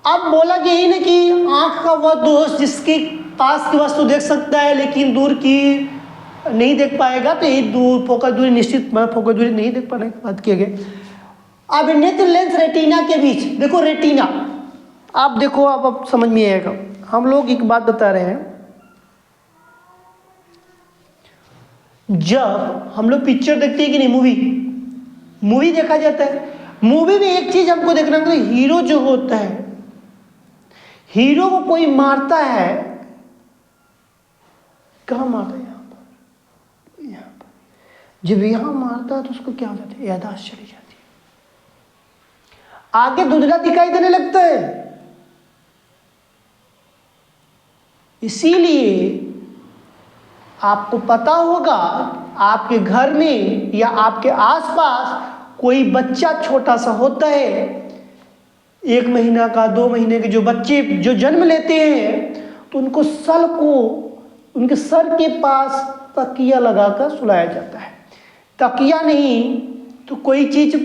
अब बोला गया ही ना कि आंख का वह दोष जिसके पास की वस्तु देख सकता है लेकिन दूर की नहीं देख पाएगा, तो ये दूर फोकस दूरी निश्चित फोकस दूरी नहीं देख पाने की बात किया गया। अब नेत्र लेंस रेटिना के बीच, देखो रेटिना, आप देखो अब समझ में आएगा। हम लोग एक बात बता रहे हैं, जब हम लोग पिक्चर देखते हैं कि नहीं, मूवी देखा जाता है, मूवी में एक चीज हमको देखना है, हीरो जो होता है, हीरो को कोई मारता है, कहाँ मारता है, यहाँ पर। जब यहाँ मारता है तो उसको क्या हो जाता है, याददाश्त चली जाती है, आगे धुंधला दिखाई देने लगता है। इसीलिए आपको पता होगा, आपके घर में या आपके आसपास कोई बच्चा छोटा सा होता है, 1 महीना का, 2 महीने के जो बच्चे जो जन्म लेते हैं, तो उनको उनके सर के पास तकिया लगाकर सुलाया जाता है। तकिया नहीं तो कोई चीज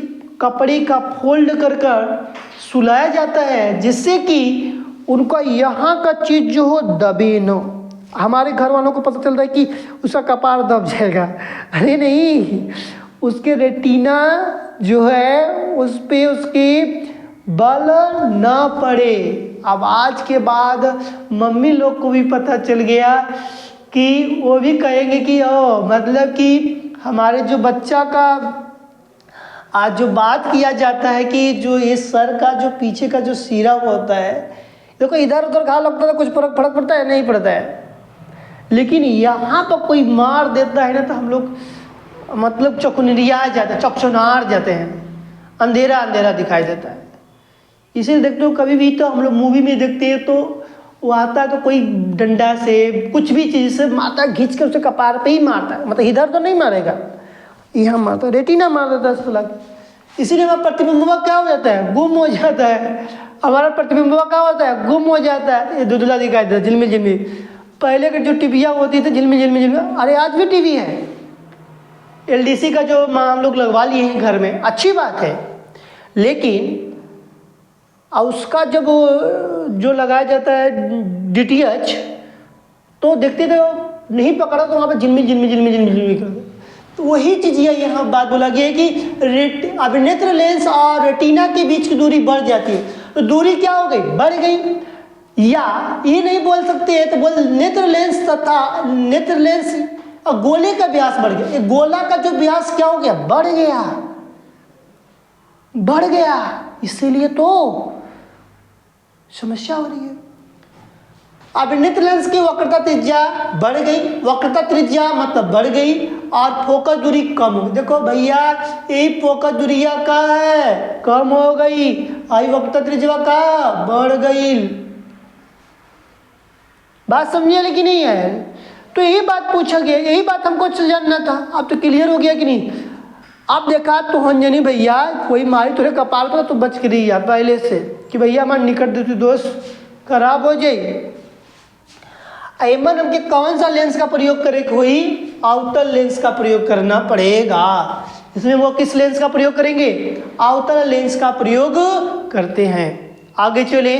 कपड़े का फोल्ड कर सुलाया जाता है, जिससे कि उनका यहाँ का चीज जो हो दबे न। हमारे घर वालों को पता चल रहा है कि उसका कपार दब जाएगा, अरे नहीं, उसके रेटिना जो है उस पे उसकी बल ना पड़े। अब आज के बाद मम्मी लोग को भी पता चल गया कि वो भी कहेंगे कि मतलब कि हमारे जो बच्चा का आज जो बात किया जाता है कि जो ये सर का जो पीछे का जो सिरा होता है, देखो इधर उधर घाव लगता है, कुछ फर्क पड़ता है, नहीं पड़ता है, लेकिन यहाँ पर कोई मार देता है ना तो हम लोग मतलब चकुनिया जाते हैं, चकचुनार जाते हैं, अंधेरा अंधेरा दिखाई देता है। इसीलिए देखते हो कभी भी तो हम लोग मूवी में देखते हैं तो वो आता है तो कोई डंडा से कुछ भी चीज़ से माथा खींच के उसके कपार पे ही मारता है, मतलब इधर तो नहीं मारेगा, यहाँ मारता, रेटिना मार देता है लग। इसीलिए हमारा प्रतिबिंब क्या हो जाता है, गुम हो जाता है। हमारा प्रतिबिंब क्या होता है, गुम हो जाता है, ये धुंधला दिखाई देता है, झिलमिल झिलमिल। पहले की जो टीवियाँ होती थी झिलमिल झिलमिल झिलमिल, अरे आज भी टीवी है, LDC का जो हम लोग लगवा लिए हैं घर में, अच्छी बात है, लेकिन उसका जब जो लगाया जाता है DTH, तो देखते थे नहीं पकड़ा तो वहाँ पे झिलमिल झिलमिल झिलमिल झिलमिल झिलमिल कर। तो वही चीज़ यहाँ बात बोला गया है कि अभिनेत्र लेंस और रेटिना के बीच की दूरी बढ़ जाती है। तो दूरी क्या हो गई, बढ़ गई, या ये नहीं बोल सकते हैं तो बोल नेत्र लेंस तथा नेत्र लेंस और गोले का व्यास बढ़ गया। गोला का जो व्यास क्या हो गया, बढ़ गया, इसीलिए तो समस्या हो रही है। अभिनेत्र लेंस की वक्रता त्रिज्या बढ़ गई, वक्रता त्रिज्या मतलब बढ़ गई, और फोकस दूरी कम हो गई। देखो भैया ये फोकस दूरिया का है, कम हो गई, आई वक्रता त्रिज्या का बढ़ गई। बात समझिए लेकिन नहीं है, तो यही बात पूछा गया, यही बात हमको जानना था। अब तो क्लियर हो गया कि नहीं। अब देखा तो हंजनी भैया कोई मारी तुरे कपाल पर तो बच के रही पहले से कि भैया हमारे निकट दृष्टि दोष खराब हो जाए। एमन हमके कौन सा लेंस का प्रयोग करे, कोई आउटर लेंस का प्रयोग करना पड़ेगा। इसमें वो किस लेंस का प्रयोग करेंगे? अवतल लेंस का प्रयोग करते हैं। आगे चले,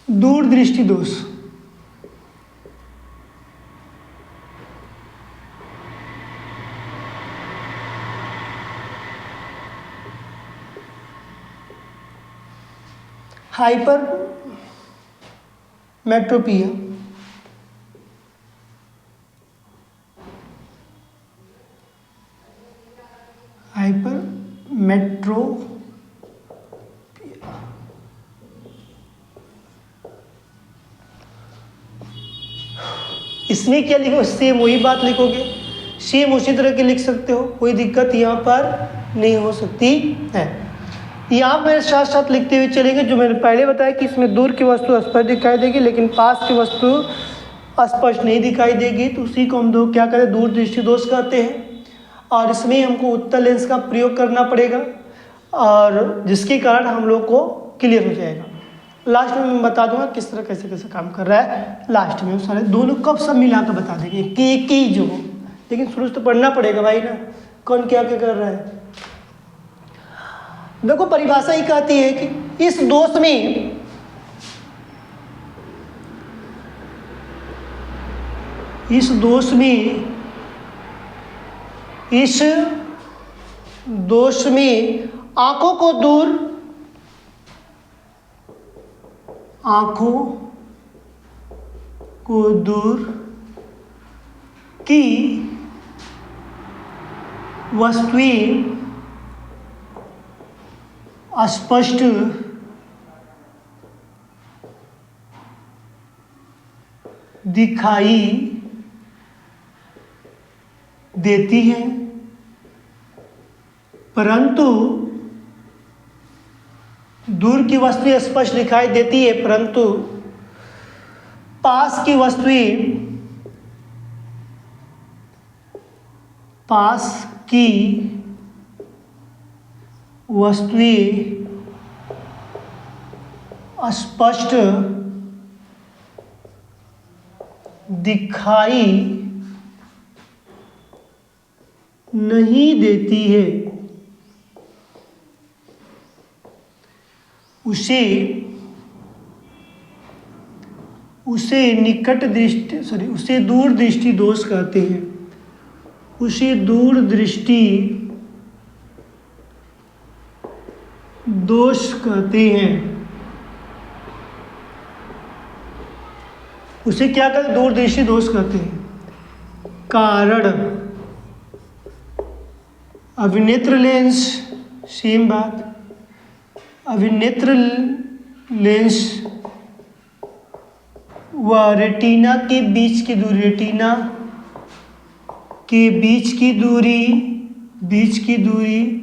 दूरदृष्टि दोष। हाइपर मेट्रोपिया, हाइपर मेट्रो, इसमें क्या लिखो? सेम वही बात लिखोगे, सेम उसी तरह के लिख सकते हो, कोई दिक्कत यहाँ पर नहीं हो सकती है। यहाँ मेरे साथ साथ लिखते हुए चलेंगे। जो मैंने पहले बताया कि इसमें दूर की वस्तु स्पष्ट दिखाई देगी लेकिन पास की वस्तु स्पष्ट नहीं दिखाई देगी, तो उसी को हम लोग क्या करें? दूरदृष्टि दोष कहते हैं। और इसमें हमको उत्तल लेंस का प्रयोग करना पड़ेगा और जिसके कारण हम लोग को क्लियर हो जाएगा। लास्ट में मैं बता दूंगा किस तरह कैसे कैसे काम कर रहा है। लास्ट में सारे दोनों कब सब मिला कर बता देंगे कि एक ही जो हो, लेकिन शुरू से तो पढ़ना पड़ेगा भाई ना, कौन क्या क्या कर रहा है। देखो परिभाषा ही कहती है कि इस दोष में इस दोष में आंखों को दूर की वस्तुएं स्पष्ट दिखाई देती हैं, परंतु दूर की वस्तुएं स्पष्ट दिखाई देती है परंतु पास की वस्तुएं स्पष्ट दिखाई नहीं देती है, उसे दूरदृष्टि दोष कहते हैं। उसे दूरदृष्टि दोष कहते हैं। उसे क्या कहते हैं? दूरदृष्टि दोष कहते हैं। कारण अभिनेत्र लेंस, सेम बात, अभिनेत्र लेंस व रेटिना के बीच की दूरी, रेटिना के बीच की दूरी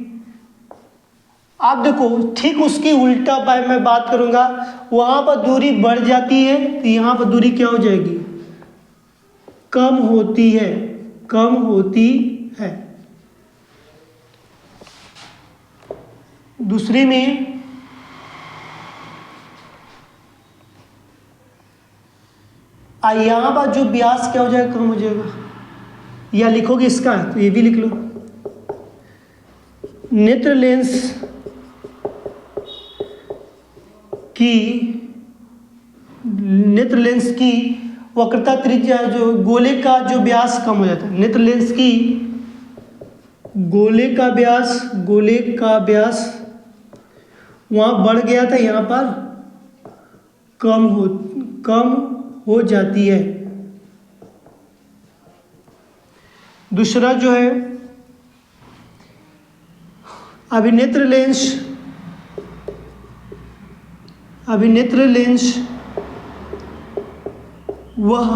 आप देखो ठीक उसकी उल्टा पाए मैं बात करूंगा, वहां पर दूरी बढ़ जाती है तो यहाँ पर दूरी क्या हो जाएगी? कम होती है। दूसरे में यहाँ पर जो व्यास क्या हो जाएगा? कम हो जाएगा। या लिखोगे इसका तो ये भी लिख लो, नेत्र लेंस की वक्रता त्रिज्या, जो गोले का जो व्यास कम हो जाता है। नेत्र लेंस की गोले का व्यास वहाँ बढ़ गया था, यहाँ पर कम हो जाती है। दूसरा जो है अभिनेत्र लेंस, अभिनेत्र लेंस वह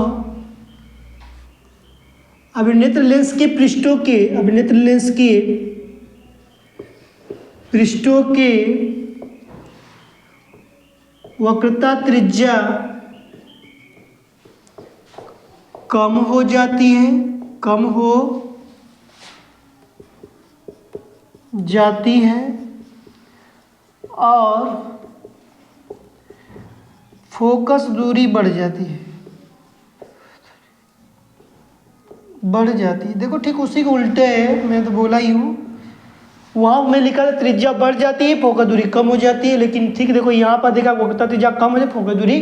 अभिनेत्र लेंस के पृष्ठों के, अभिनेत्र लेंस के पृष्ठों के वक्रता त्रिज्या कम हो जाती है, कम हो जाती है और फोकस दूरी बढ़ जाती है, बढ़ जाती है। देखो ठीक उसी के उल्टे है, मैं तो बोला ही हूँ। वहाँ में लिखा था त्रिज्या बढ़ जाती है, फोकस दूरी कम हो जाती है, लेकिन ठीक देखो यहाँ पर देखा वक्रता त्रिज्या कम हो जाती है, फोकस दूरी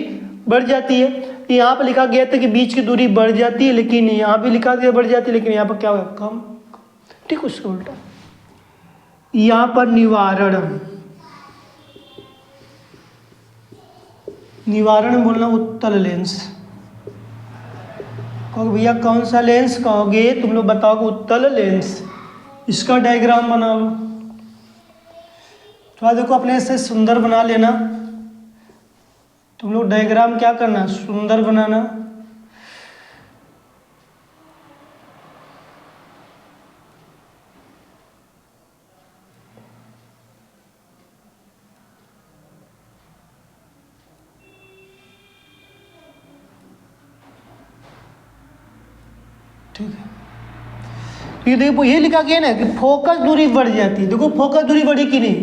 बढ़ जाती है। यहाँ पर लिखा गया था कि बीच की दूरी बढ़ जाती है, लेकिन यहाँ भी लिखा गया बढ़ जाती है, लेकिन यहाँ पर क्या हुआ कम। ठीक उसका उल्टा। यहाँ पर निवारण, निवारण बोलना उत्तल लेंस। कहोगे भैया कौन सा लेंस, कहोगे तुम लोग बताओगे उत्तल लेंस। इसका डायग्राम बना लो, थोड़ा देखो अपने से सुंदर बना लेना। तुम लोग डायग्राम क्या करना, सुंदर बनाना। ठीक है, ये देखो ये लिखा गया ना कि फोकस दूरी बढ़ जाती है। देखो फोकस दूरी बढ़ी कि नहीं,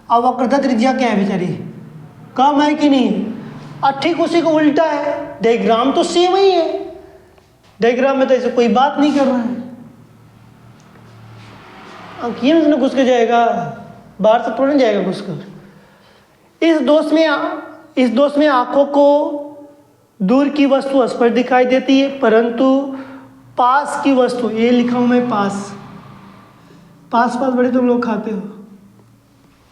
अब वक्रता त्रिज्या क्या है बेचारी, कम है कि नहीं। और ठीक उसी को उल्टा है, डायग्राम तो सेम ही है, डायग्राम में तो ऐसे कोई बात नहीं कर रहा है। अंकित में घुस के जाएगा, बाहर से थोड़ा नहीं जाएगा घुस कर। इस दोष में आंखों को दूर की वस्तु स्पष्ट दिखाई देती है, परंतु पास की वस्तु, ये लिखा हूं मैं पास, पास पास बड़े तुम लोग खाते हो,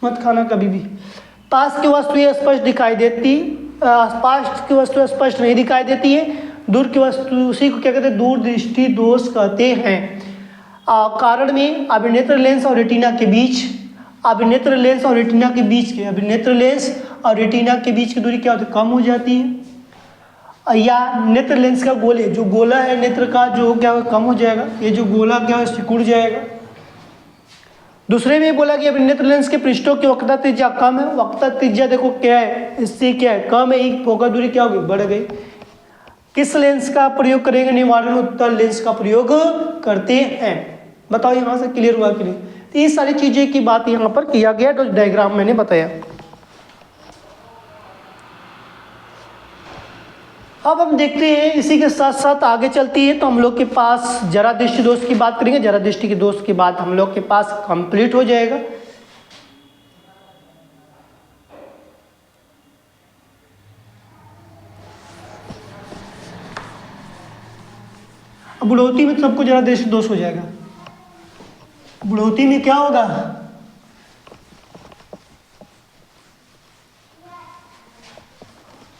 मत खाना कभी भी। पास की वस्तु ये स्पष्ट दिखाई देती, पास की वस्तु स्पष्ट नहीं दिखाई देती है। दूर की वस्तु, उसी को क्या कहते हैं, दूर दृष्टि दोष कहते हैं। कारण में अभिनेत्र लेंस और रेटिना के बीच, अभिनेत्र लेंस और रेटिना के बीच के, अभिनेत्र लेंस और रेटिना के बीच की दूरी क्या होती है, कम हो जाती है। या नेत्र लेंस का गोले, जो गोला है नेत्र का, जो क्या कम हो जाएगा, ये जो गोला क्या है सिकुड़ जाएगा। दूसरे में बोला कि नेत्र लेंस के पृष्ठों की वक्रता त्रिज्या कम है। वक्रता त्रिज्या देखो क्या है, इससे क्या है कम है, एक फोकस दूरी क्या होगी, बढ़ गई। किस लेंस का प्रयोग करेंगे, निवारण उत्तल लेंस का प्रयोग करते हैं। बताओ यहाँ से क्लियर हुआ कि नहीं। तो ये सारी चीजें की बात यहाँ पर किया गया, तो डायग्राम मैंने बताया। अब हम देखते हैं इसी के साथ साथ आगे चलती है, तो हम लोग के पास जरा दृष्टि दोष की बात करेंगे। जरा दृष्टि के दोष के बाद हम लोग के पास कंप्लीट हो जाएगा। अब बुढ़ौती में सबको जरा दृष्टि दोष हो जाएगा। बुढ़ौती में क्या होगा,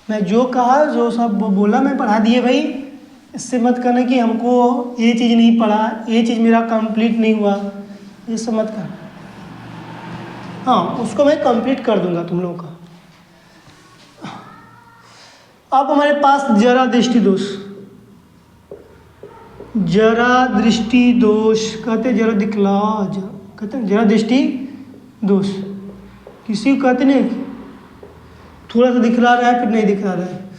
मैं जो कहा जो सब बोला मैं पढ़ा दिए भाई। इससे मत करना कि हमको ये चीज़ नहीं पढ़ा, ये चीज़ मेरा कंप्लीट नहीं हुआ, ये सब मत कर। हाँ उसको मैं कंप्लीट कर दूंगा तुम लोगों का। अब हमारे पास जरा दृष्टि दोष, जरा दृष्टि दोष कहते, जरा दिखला कहते जरा दृष्टि दोष। किसी को कहते नहीं, थोड़ा सा दिख रहा है फिर नहीं दिख रहा है।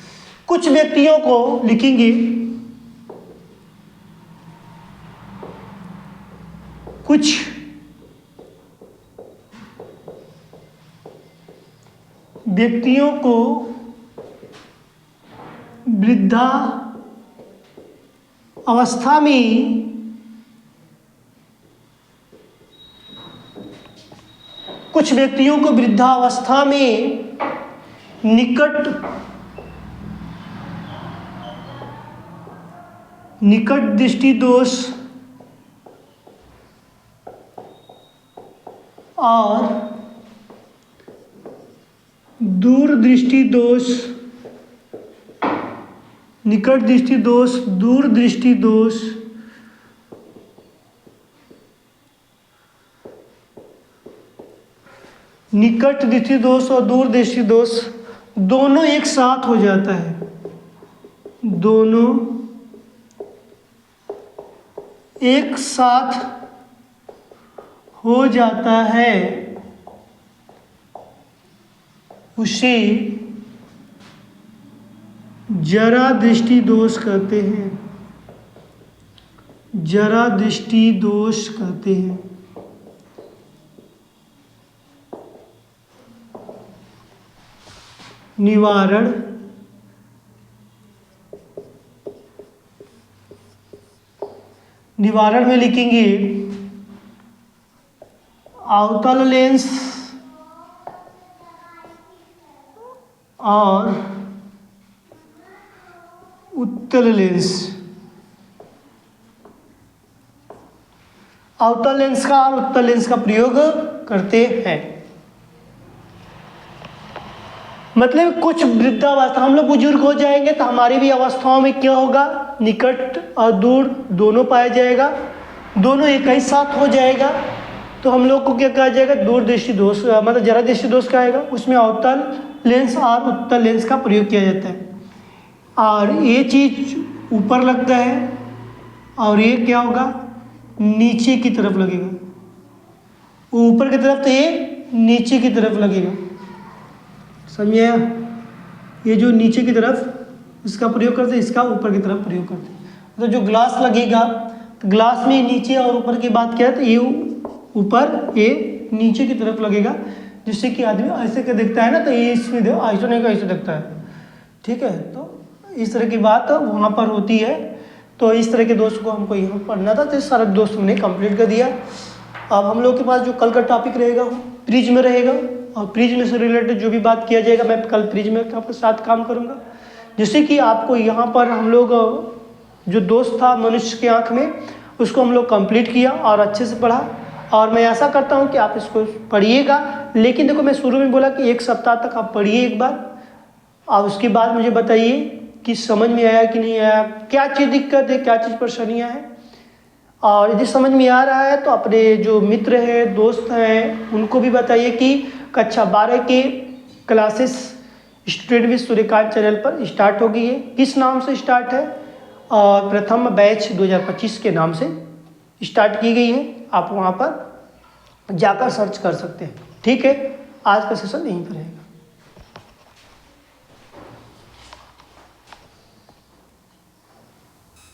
कुछ व्यक्तियों को लिखेंगे, कुछ व्यक्तियों को वृद्धा अवस्था में कुछ व्यक्तियों को वृद्धावस्था में निकट दृष्टि दोष और दूर दृष्टि दोष, निकट दृष्टि दोष, दूर दृष्टि दोष निकट दृष्टि दोष और दूर दृष्टि दोष दोनों एक साथ हो जाता है, दोनों एक साथ हो जाता है, उसे जरा दृष्टि दोष कहते हैं, जरा दृष्टि दोष कहते हैं। निवारण निवारण में लिखेंगे अवतल लेंस और उत्तल लेंस। अवतल लेंस का और उत्तल लेंस का प्रयोग करते हैं। मतलब कुछ वृद्धावस्था, हम लोग बुजुर्ग हो जाएंगे तो हमारी भी अवस्थाओं में क्या होगा, निकट और दूर दोनों पाया जाएगा, दोनों एक ही साथ हो जाएगा, तो हम लोग को क्या कहा जाएगा, दूर दृष्टि दोष, मतलब जरा दृष्टि दोष कहेगा। उसमें अवतल लेंस और उत्तल लेंस का प्रयोग किया जाता है। और ये चीज ऊपर लगता है और ये क्या होगा, नीचे की तरफ लगेगा, ऊपर की तरफ तो ये नीचे की तरफ लगेगा, समझे। ये जो नीचे की तरफ इसका प्रयोग करते हैं, इसका ऊपर की तरफ प्रयोग करते हैं। तो जो ग्लास लगेगा तो ग्लास में नीचे और ऊपर की बात क्या है, तो ये ऊपर ये नीचे की तरफ लगेगा, जिससे कि आदमी ऐसे के दिखता है ना, तो ये इसमें ऐसा नहीं ऐसे दिखता है, ठीक है। तो इस तरह की बात वहाँ पर होती है। तो इस तरह के दोस्त को हमको यहाँ पढ़ना था, तो सारा दोस्त हमने कंप्लीट कर दिया। अब हम लोग के पास जो कल का टॉपिक रहेगा वो प्रिज्म रहेगा, और प्रिज्म से रिलेटेड जो भी बात किया जाएगा मैं कल प्रिज्म के साथ काम करूँगा, जिससे कि आपको यहाँ पर हम लोग जो दोस्त था मनुष्य की आँख में, उसको हम लोग कंप्लीट किया और अच्छे से पढ़ा। और मैं ऐसा करता हूँ कि आप इसको पढ़िएगा, लेकिन देखो मैं शुरू में बोला कि 1 सप्ताह तक आप पढ़िए एक बार, और उसके बाद मुझे बताइए कि समझ में आया कि नहीं आया, क्या चीज़ दिक्कत है, क्या चीज़ परेशानियाँ हैं। और यदि समझ में आ रहा है तो अपने जो मित्र हैं, दोस्त हैं, उनको भी बताइए कि कक्षा 12 के classes student with Suryakant channel पर स्टार्ट हो गई है। किस नाम से स्टार्ट है, और प्रथम बैच 2025 के नाम से स्टार्ट की गई है। आप वहाँ पर जाकर सर्च कर सकते हैं, ठीक है। आज का सेशन यहीं पर है।